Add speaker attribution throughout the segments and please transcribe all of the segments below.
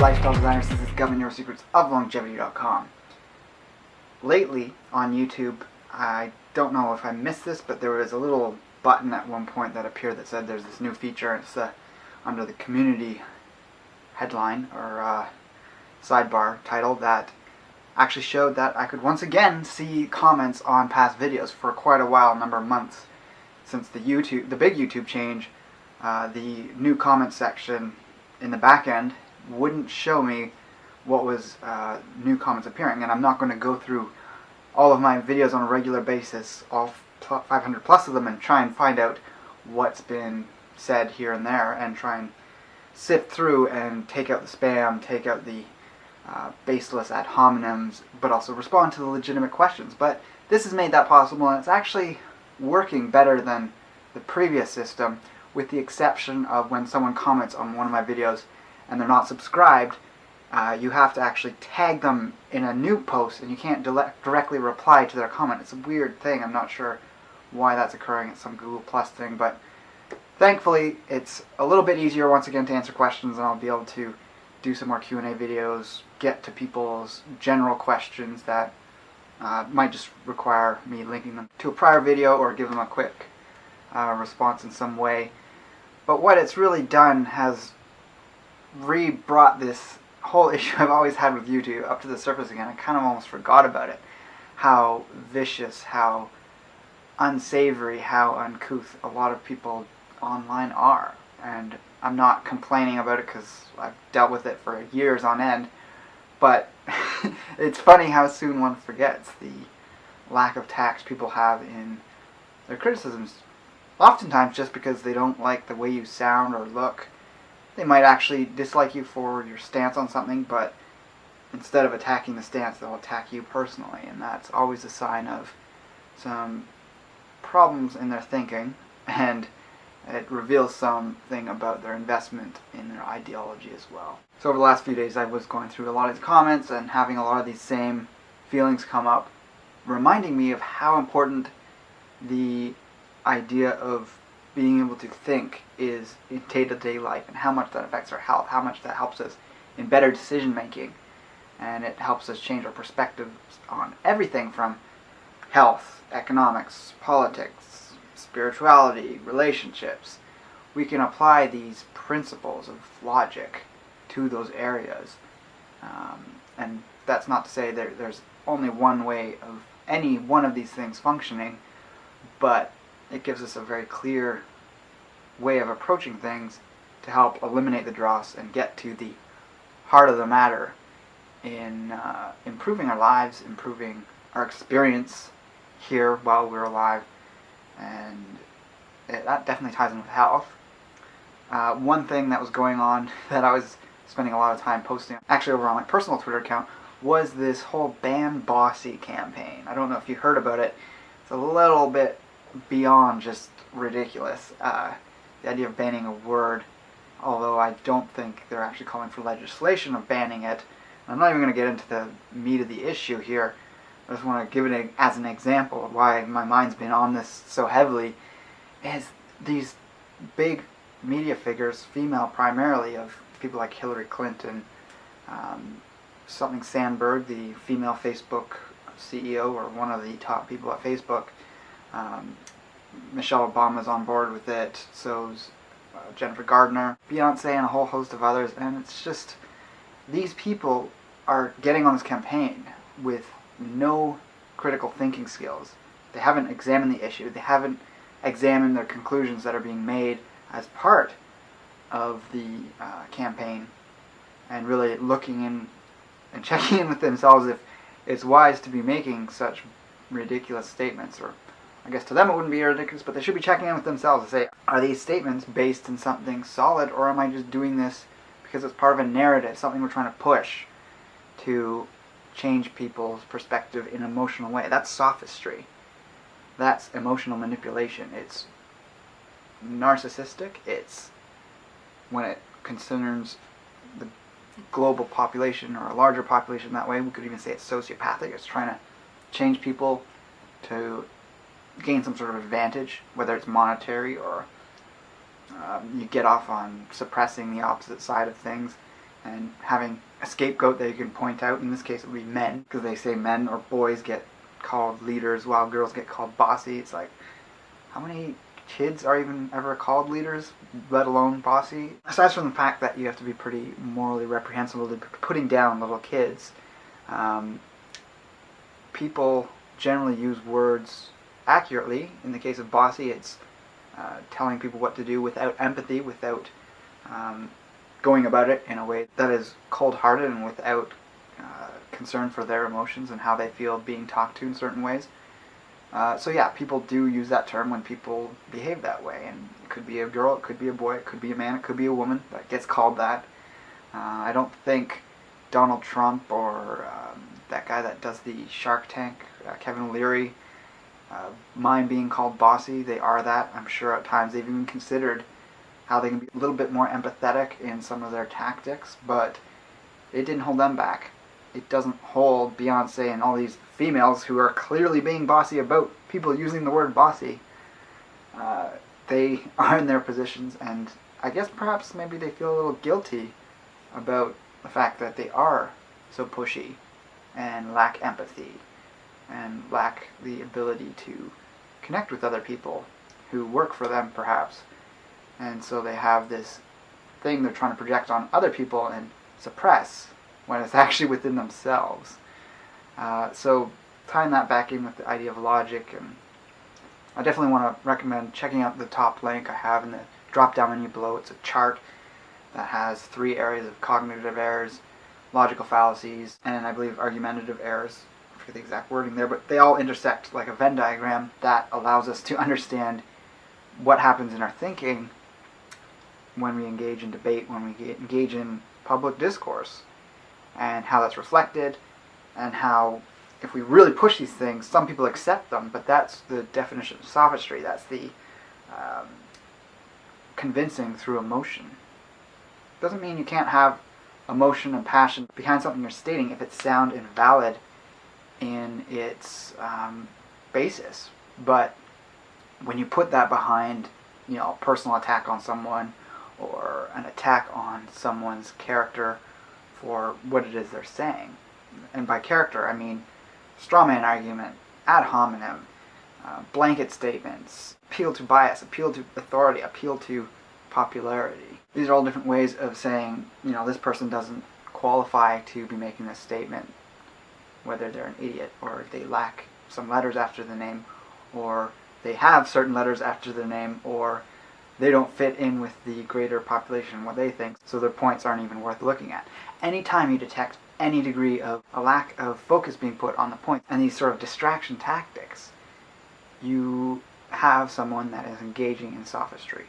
Speaker 1: lifestyle designers. This is Discovering Your Secrets of Longevity.com. Lately on YouTube, I don't know if I missed this, but there was a little button at one point that appeared that said there's this new feature. It's under the community headline or sidebar title that actually showed that I could once again see comments on past videos for quite a while, a number of months since the big YouTube change. The new comment section in the back end wouldn't show me what was new comments appearing, and I'm not going to go through all of my videos on a regular basis, all 500 plus of them, and try and find out what's been said here and there, and try and sift through and take out the spam, take out the baseless ad hominems, but also respond to the legitimate questions. But this has made that possible, and it's actually working better than the previous system, with the exception of when someone comments on one of my videos and they're not subscribed. You have to actually tag them in a new post, and you can't directly reply to their comment. It's a weird thing. I'm not sure why that's occurring. It's some Google Plus thing, but thankfully it's a little bit easier once again to answer questions, and I'll be able to do some more Q&A videos, get to people's general questions that might just require me linking them to a prior video or give them a quick response in some way. But what it's really done has re-brought this whole issue I've always had with YouTube up to the surface again. I kind of almost forgot about it. How vicious, how unsavory, how uncouth a lot of people online are. And I'm not complaining about it because I've dealt with it for years on end. But it's funny how soon one forgets the lack of tact people have in their criticisms. Oftentimes just because they don't like the way you sound or look. They might actually dislike you for your stance on something, but instead of attacking the stance, they'll attack you personally, and that's always a sign of some problems in their thinking, and it reveals something about their investment in their ideology as well. So over the last few days, I was going through a lot of these comments and having a lot of these same feelings come up, reminding me of how important the idea of being able to think is in day-to-day life, and how much that affects our health, how much that helps us in better decision making, and it helps us change our perspectives on everything from health, economics, politics, spirituality, relationships. We can apply these principles of logic to those areas, and that's not to say there's only one way of any one of these things functioning, but it gives us a very clear way of approaching things to help eliminate the dross and get to the heart of the matter in improving our lives, improving our experience here while we're alive, and that definitely ties in with health. One thing that was going on that I was spending a lot of time posting, actually over on my personal Twitter account, was this whole Ban Bossy campaign. I don't know if you heard about it. It's a little bit beyond just ridiculous. The idea of banning a word, although I don't think they're actually calling for legislation of banning it. I'm not even going to get into the meat of the issue here. I just want to give it as an example of why my mind's been on this so heavily, is these big media figures, female primarily, of people like Hillary Clinton, something Sandberg, the female Facebook CEO, or one of the top people at Facebook. Michelle Obama's on board with it, so's Jennifer Gardner, Beyonce, and a whole host of others. And it's just, these people are getting on this campaign with no critical thinking skills. They haven't examined the issue. They haven't examined their conclusions that are being made as part of the campaign, and really looking in and checking in with themselves if it's wise to be making such ridiculous statements. Or I guess to them it wouldn't be ridiculous, but they should be checking in with themselves to say, are these statements based in something solid, or am I just doing this because it's part of a narrative, something we're trying to push to change people's perspective in an emotional way? That's sophistry. That's emotional manipulation. It's narcissistic. It's, when it concerns the global population or a larger population that way, we could even say it's sociopathic. It's trying to change people to gain some sort of advantage, whether it's monetary or you get off on suppressing the opposite side of things. and having a scapegoat that you can point out. In this case, it would be men, because they say men or boys get called leaders while girls get called bossy. It's like, how many kids are even ever called leaders, let alone bossy? Aside from the fact that you have to be pretty morally reprehensible to be putting down little kids, people generally use words accurately. In the case of bossy, it's telling people what to do without empathy, without going about it in a way that is cold-hearted and without concern for their emotions and how they feel being talked to in certain ways. So yeah, people do use that term when people behave that way, and it could be a girl, it could be a boy, it could be a man, it could be a woman that gets called that. I don't think Donald Trump or that guy that does the Shark Tank, Kevin O'Leary, mind being called bossy. They are that. I'm sure at times they've even considered how they can be a little bit more empathetic in some of their tactics, but it didn't hold them back. It doesn't hold Beyonce and all these females who are clearly being bossy about people using the word bossy. They are in their positions, and I guess perhaps maybe they feel a little guilty about the fact that they are so pushy and lack empathy and lack the ability to connect with other people who work for them, perhaps. And so they have this thing they're trying to project on other people and suppress when it's actually within themselves. So tying that back in with the idea of logic, and I definitely want to recommend checking out the top link I have in the drop-down menu below. It's a chart that has 3 areas of cognitive errors, logical fallacies, and I believe argumentative errors. I forget the exact wording there, but they all intersect like a Venn diagram that allows us to understand what happens in our thinking when we engage in debate, when we engage in public discourse, and how that's reflected, and how if we really push these things, some people accept them, but that's the definition of sophistry. That's the convincing through emotion. Doesn't mean you can't have emotion and passion behind something you're stating if it's sound and valid in its basis. But when you put that behind, a personal attack on someone or an attack on someone's character for what it is they're saying, and by character I mean straw man argument, ad hominem, blanket statements, appeal to bias, appeal to authority, appeal to popularity. These are all different ways of saying, this person doesn't qualify to be making this statement, whether they're an idiot or if they lack some letters after the name, or they have certain letters after their name, or they don't fit in with the greater population, what they think, so their points aren't even worth looking at. Anytime you detect any degree of a lack of focus being put on the point and these sort of distraction tactics, you have someone that is engaging in sophistry.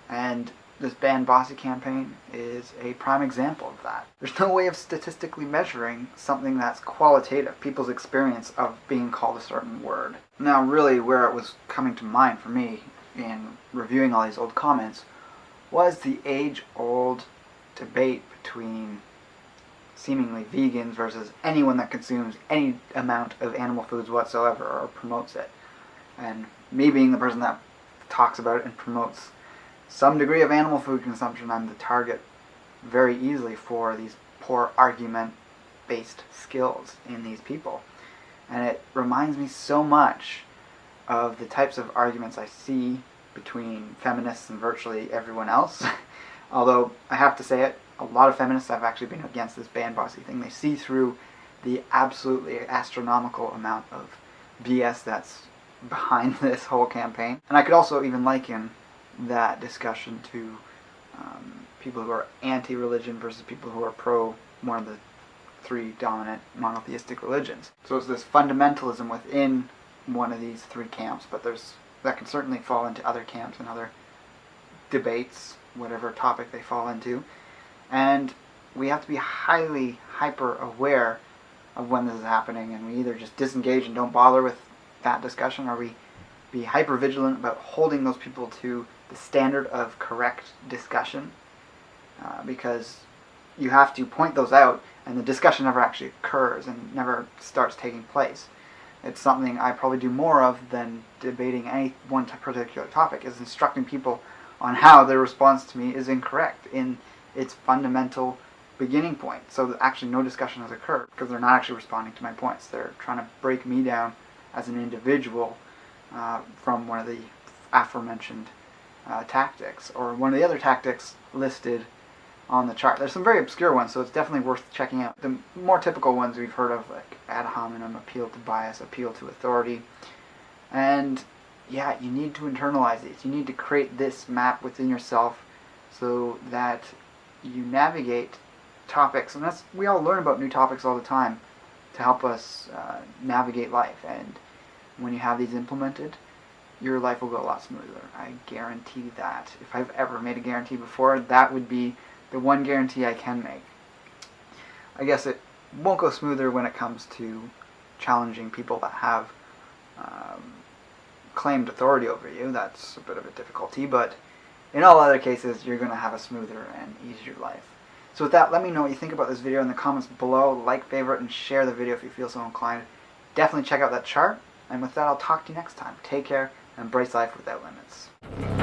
Speaker 1: And this Ban Bossy campaign is a prime example of that. There's no way of statistically measuring something that's qualitative, people's experience of being called a certain word. Now, really, where it was coming to mind for me in reviewing all these old comments was the age-old debate between seemingly vegans versus anyone that consumes any amount of animal foods whatsoever or promotes it. And me being the person that talks about it and promotes some degree of animal food consumption, I'm the target very easily for these poor argument-based skills in these people. And it reminds me so much of the types of arguments I see between feminists and virtually everyone else. Although, I have to say it, a lot of feminists have actually been against this Ban Bossy thing. They see through the absolutely astronomical amount of BS that's behind this whole campaign. And I could also even liken that discussion to people who are anti-religion versus people who are pro one of the 3 dominant monotheistic religions. So it's this fundamentalism within one of these 3 camps, but that can certainly fall into other camps and other debates, whatever topic they fall into. And we have to be highly hyper-aware of when this is happening, and we either just disengage and don't bother with that discussion, or we be hyper-vigilant about holding those people to the standard of correct discussion, because you have to point those out, and the discussion never actually occurs and never starts taking place. It's something I probably do more of than debating any one particular topic, is instructing people on how their response to me is incorrect in its fundamental beginning point. So that actually no discussion has occurred because they're not actually responding to my points. They're trying to break me down as an individual from one of the aforementioned tactics, or one of the other tactics listed on the chart. There's some very obscure ones, so it's definitely worth checking out. The more typical ones we've heard of, like ad hominem, appeal to bias, appeal to authority. And yeah, you need to internalize these. You need to create this map within yourself so that you navigate topics. And we all learn about new topics all the time to help us navigate life. And when you have these implemented, your life will go a lot smoother. I guarantee that. If I've ever made a guarantee before, that would be the one guarantee I can make. I guess it won't go smoother when it comes to challenging people that have claimed authority over you. That's a bit of a difficulty, but in all other cases, you're going to have a smoother and easier life. So with that, let me know what you think about this video in the comments below. Like, favorite, and share the video if you feel so inclined. Definitely check out that chart. And with that, I'll talk to you next time. Take care and embrace life without limits.